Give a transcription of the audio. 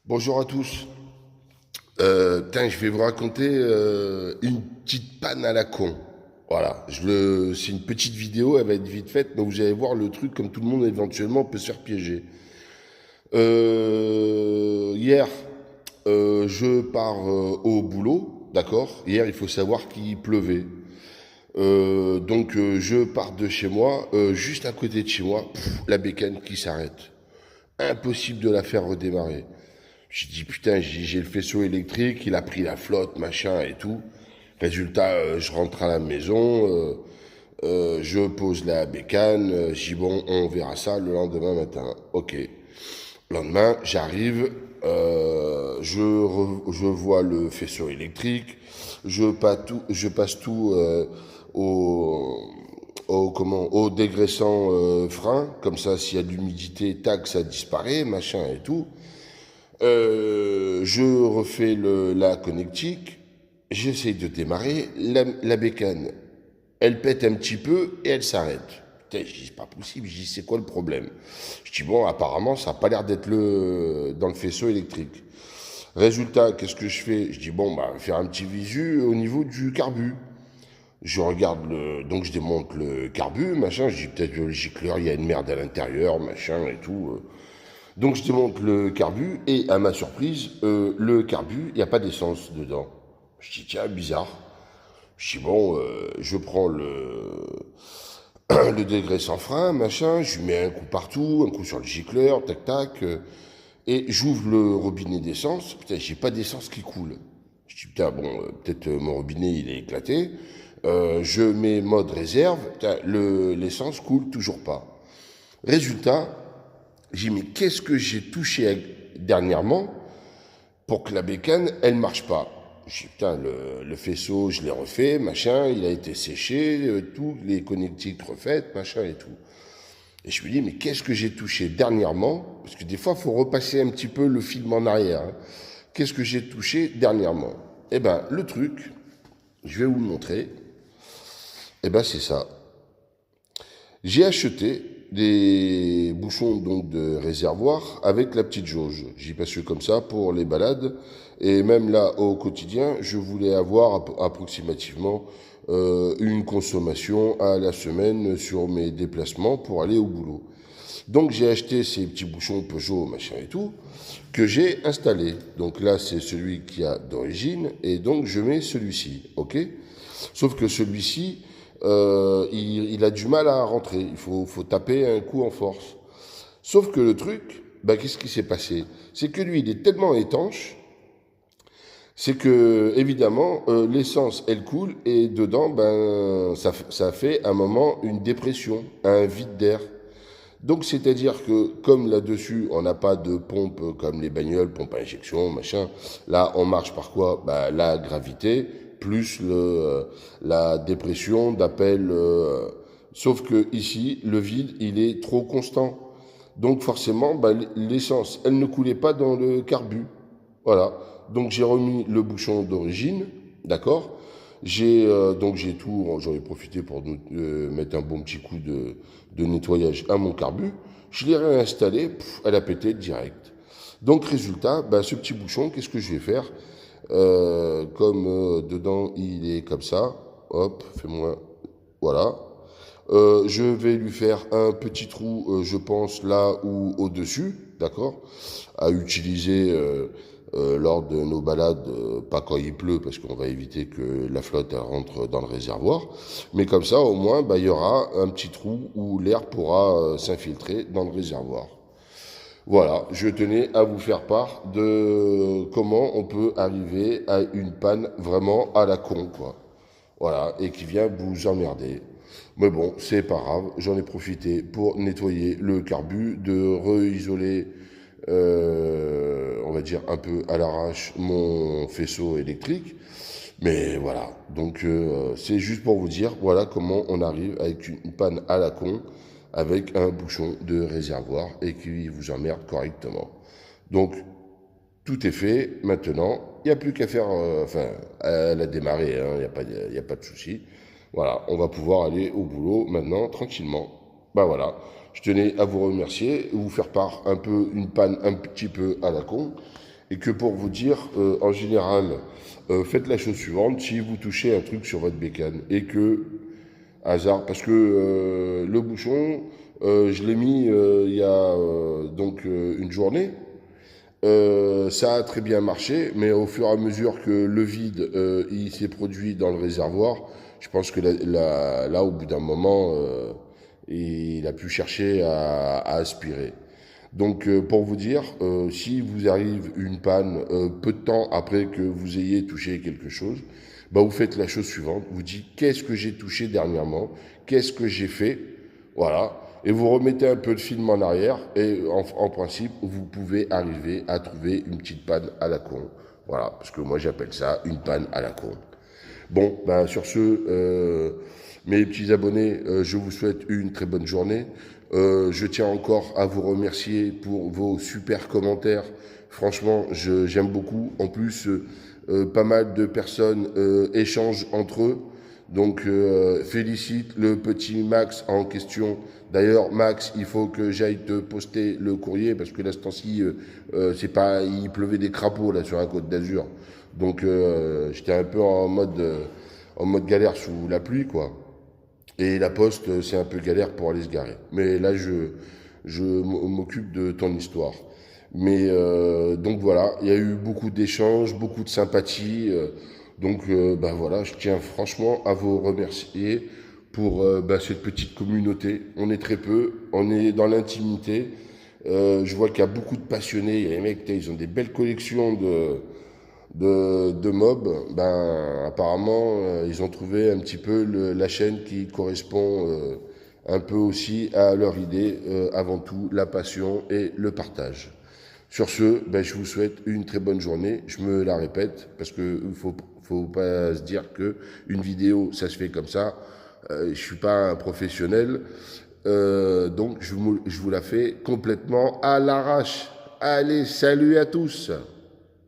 Bonjour à tous. Je vais vous raconter une petite panne à la con. Voilà, c'est une petite vidéo, elle va être vite faite, mais vous allez voir le truc comme tout le monde éventuellement peut se faire piéger. Hier, je pars au boulot, d'accord. Hier, il faut savoir qu'il pleuvait. Je pars de chez moi, juste à côté de chez moi, la bécane qui s'arrête. Impossible de la faire redémarrer. J'ai dit putain, j'ai le faisceau électrique, il a pris la flotte, machin et tout. Résultat, je rentre à la maison, je pose la bécane, je dis bon, on verra ça le lendemain matin. Ok. Le lendemain, j'arrive, je vois le faisceau électrique, je passe tout au dégraissant frein, comme ça, s'il y a de l'humidité, tac, ça disparaît, machin et tout. Je refais la connectique, j'essaye de démarrer, la bécane, elle pète un petit peu et elle s'arrête. Putain, je dis, c'est pas possible, je dis, c'est quoi le problème? Je dis, bon, apparemment, ça n'a pas l'air d'être dans le faisceau électrique. Résultat, qu'est-ce que je fais? Je dis, bon, bah, faire un petit visu au niveau du carbu. Je regarde donc je démonte le carbu, machin, je dis, peut-être le gicleur, il y a une merde à l'intérieur, machin et tout. Donc je démonte le carbu et à ma surprise, le carbu, il n'y a pas d'essence dedans. Je dis tiens, bizarre. Je dis bon, je prends le degré sans frein, machin, je lui mets un coup partout, un coup sur le gicleur, tac tac, et j'ouvre le robinet d'essence. Putain, j'ai pas d'essence qui coule. Je dis putain, bon, peut-être mon robinet il est éclaté. Je mets mode réserve, putain, l'essence coule toujours pas. Résultat, j'ai dit, mais qu'est-ce que j'ai touché dernièrement pour que la bécane, elle marche pas? J'ai dit, putain, le faisceau, je l'ai refait, machin, il a été séché, tout, les connectiques refaites, machin et tout. Et je me dis, mais qu'est-ce que j'ai touché dernièrement? Parce que des fois, il faut repasser un petit peu le film en arrière. Hein. Qu'est-ce que j'ai touché dernièrement? Eh ben, le truc, je vais vous le montrer. Eh ben, c'est ça. J'ai acheté des bouchons donc de réservoir avec la petite jauge. J'y passe comme ça pour les balades. Et même là, au quotidien, je voulais avoir approximativement une consommation à la semaine sur mes déplacements pour aller au boulot. Donc j'ai acheté ces petits bouchons Peugeot, machin et tout, que j'ai installés. Donc là, c'est celui qui a d'origine, et donc je mets celui-ci, ok? Sauf que celui-ci, il a du mal à rentrer. Il faut taper un coup en force. Sauf que le truc, bah, qu'est-ce qui s'est passé? C'est que lui, il est tellement étanche, c'est que, évidemment, l'essence, elle coule, et dedans, ben, ça fait un moment une dépression, un vide d'air. Donc, c'est-à-dire que, comme là-dessus, on n'a pas de pompe comme les bagnoles, pompe à injection, machin, là, on marche par quoi? Bah, la gravité, plus la dépression d'appel. Sauf que ici, le vide, il est trop constant. Donc, forcément, bah, l'essence, elle ne coulait pas dans le carbu. Voilà. Donc, j'ai remis le bouchon d'origine, d'accord? J'ai tout, j'en ai profité pour mettre un bon petit coup de nettoyage à mon carbu. Je l'ai réinstallé, elle a pété direct. Donc résultat, bah, ce petit bouchon, qu'est-ce que je vais faire? Comme dedans il est comme ça, hop, fais-moi, voilà. Je vais lui faire un petit trou, je pense là ou au-dessus, d'accord, à utiliser lors de nos balades, pas quand il pleut, parce qu'on va éviter que la flotte elle rentre dans le réservoir, mais comme ça, au moins, bah, il y aura un petit trou où l'air pourra s'infiltrer dans le réservoir. Voilà, je tenais à vous faire part de comment on peut arriver à une panne vraiment à la con, quoi. Voilà, et qui vient vous emmerder. Mais bon, c'est pas grave, j'en ai profité pour nettoyer le carbu, de réisoler, on va dire un peu à l'arrache, mon faisceau électrique. Mais voilà, donc c'est juste pour vous dire, voilà comment on arrive avec une panne à la con, avec un bouchon de réservoir et qui vous emmerde correctement. Donc, tout est fait, maintenant, il n'y a plus qu'à faire, à la démarrer, hein, il y a pas de souci. Voilà, on va pouvoir aller au boulot maintenant, tranquillement. Ben voilà, je tenais à vous remercier, vous faire part un peu, une panne un petit peu à la con. Et que pour vous dire, en général, faites la chose suivante, si vous touchez un truc sur votre bécane et que, hasard, parce que le bouchon, je l'ai mis il y a une journée, ça a très bien marché, mais au fur et à mesure que le vide il s'est produit dans le réservoir, je pense que là, au bout d'un moment, il a pu chercher à aspirer. Donc, pour vous dire, si vous arrive une panne peu de temps après que vous ayez touché quelque chose, bah vous faites la chose suivante. Vous dites qu'est-ce que j'ai touché dernièrement, qu'est-ce que j'ai fait, voilà. Et vous remettez un peu de film en arrière et en principe, vous pouvez arriver à trouver une petite panne à la con. Voilà, parce que moi j'appelle ça une panne à la con. Bon, ben sur ce, mes petits abonnés, je vous souhaite une très bonne journée. Je tiens encore à vous remercier pour vos super commentaires. Franchement, j'aime beaucoup. En plus, pas mal de personnes échangent entre eux. Donc, félicite le petit Max en question. D'ailleurs, Max, il faut que j'aille te poster le courrier parce que là, ce temps-ci, c'est pas, il pleuvait des crapauds là sur la Côte d'Azur. Donc, j'étais un peu en mode galère sous la pluie, quoi. Et la poste, c'est un peu galère pour aller se garer. Mais là, je m'occupe de ton histoire. Mais donc voilà, il y a eu beaucoup d'échanges, beaucoup de sympathie. Ben voilà, je tiens franchement à vous remercier pour cette petite communauté. On est très peu, on est dans l'intimité. Je vois qu'il y a beaucoup de passionnés. Il y a les mecs, ils ont des belles collections de mobs. Ben, apparemment, ils ont trouvé un petit peu la chaîne qui correspond un peu aussi à leur idée. Avant tout, la passion et le partage. Sur ce, ben, je vous souhaite une très bonne journée. Je me la répète parce que faut pas se dire que une vidéo, ça se fait comme ça. Je suis pas un professionnel, donc je vous la fais complètement à l'arrache. Allez, salut à tous!